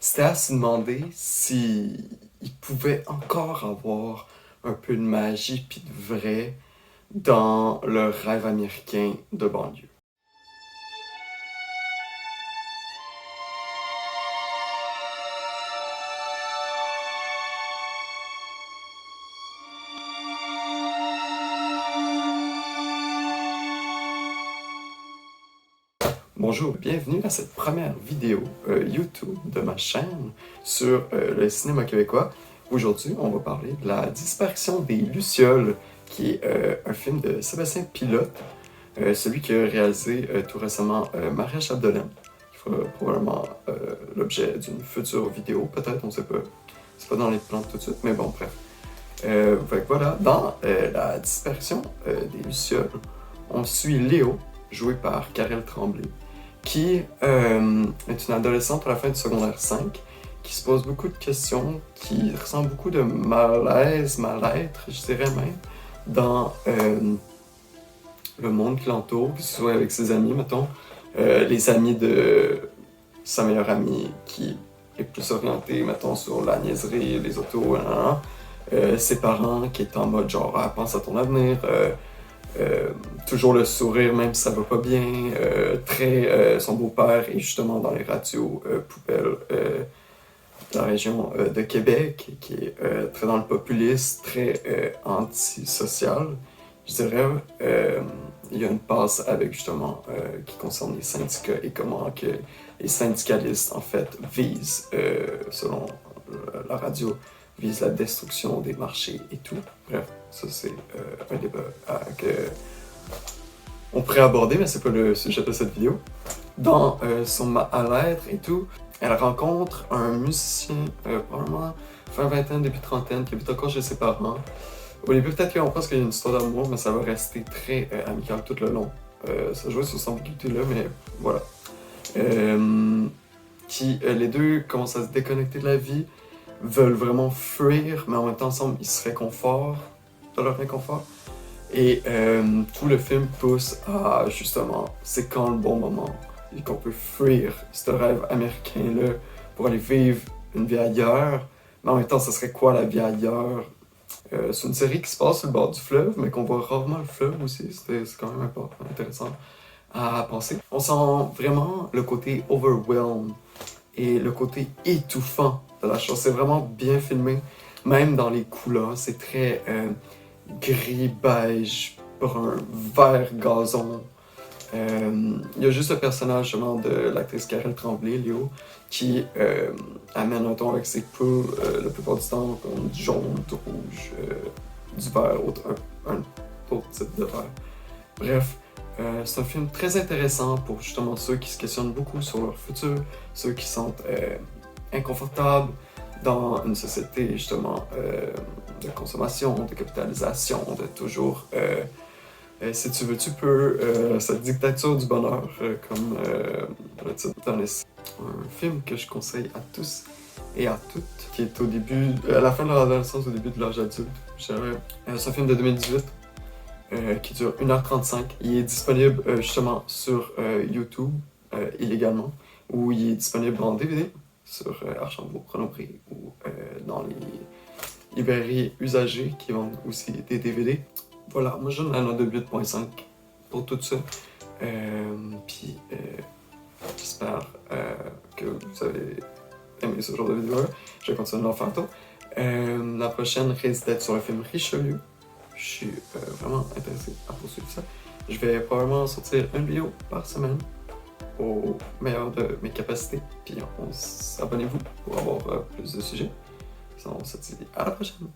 c'était à se demander si il pouvait encore avoir un peu de magie puis de vrai dans le rêve américain de banlieue. Bonjour, bienvenue à cette première vidéo YouTube de ma chaîne sur le cinéma québécois. Aujourd'hui, on va parler de La disparition des Lucioles, qui est un film de Sébastien Pilote, celui qui a réalisé tout récemment Maria Chapdelaine, qui fera probablement l'objet d'une future vidéo, peut-être, on ne sait pas. C'est pas dans les plans tout de suite, mais bon, bref. Fait que voilà, dans La disparition des Lucioles, on suit Léo, joué par Karel Tremblay, qui est une adolescente à la fin du secondaire 5, qui se pose beaucoup de questions, qui ressent beaucoup de malaise, mal-être, je dirais même, dans le monde qui l'entoure, que ce soit avec ses amis, mettons, les amis de sa meilleure amie, qui est plus orientée, mettons, sur la niaiserie, les autos, ses parents qui est en mode genre, ah, pense à ton avenir, toujours le sourire même si ça va pas bien, son beau-père est justement dans les radios poubelles de la région de Québec, qui est très dans le populisme, très antisocial, je dirais. Il y a une passe avec justement qui concerne les syndicats et comment que les syndicalistes en fait visent, selon la radio, vise la destruction des marchés et tout. Bref, ça c'est un débat que on pourrait aborder, mais c'est pas le sujet de cette vidéo. Dans son mal-être et tout, elle rencontre un musicien, probablement fin vingtaine, début trentaine, qui habite encore chez ses parents. Au début, peut-être qu'on pense qu'il y a une histoire d'amour, mais ça va rester très amical tout le long. Ça joue sur cette ambiguïté-là, mais voilà. Les deux commencent à se déconnecter de la vie, veulent vraiment fuir, mais en même temps ensemble ils se réconfortent de leur réconfort. Et tout le film pousse à justement, c'est quand le bon moment et qu'on peut fuir ce rêve américain-là pour aller vivre une vie ailleurs. Mais en même temps, ça serait quoi la vie ailleurs? C'est une série qui se passe sur le bord du fleuve, mais qu'on voit rarement le fleuve aussi. C'est quand même intéressant à penser. On sent vraiment le côté overwhelmed et le côté étouffant de la chose. C'est vraiment bien filmé, même dans les couleurs. C'est très gris, beige, brun, vert gazon. Il y a juste le personnage justement de l'actrice Karel Tremblay, Léo, qui amène un ton avec ses poules, la plupart du temps, comme du jaune, du rouge, du vert, un autre type de vert. Bref, c'est un film très intéressant pour justement ceux qui se questionnent beaucoup sur leur futur, ceux qui sont inconfortables dans une société justement de consommation, de capitalisation, de toujours, si tu veux, tu peux, cette dictature du bonheur, comme le titre d'un un film que je conseille à tous et à toutes, qui est au début, à la fin de leur adolescence, au début de l'âge adulte. C'est un film de 2018. Qui dure 1h35. Il est disponible justement sur YouTube illégalement, ou il est disponible en DVD sur Archambault, Chronoprix ou dans les librairies usagées qui vendent aussi des DVD. Voilà, moi je donne la note de 8.5 pour tout ça. Puis j'espère que vous avez aimé ce genre de vidéo-là. Je vais continuer de l'en faire tôt. La prochaine risque d'être sur le film Richelieu. Je suis vraiment intéressé à poursuivre ça. Je vais probablement sortir une vidéo par semaine au meilleur de mes capacités. Puis abonnez-vous pour avoir plus de sujets. Sinon, on se dit à la prochaine!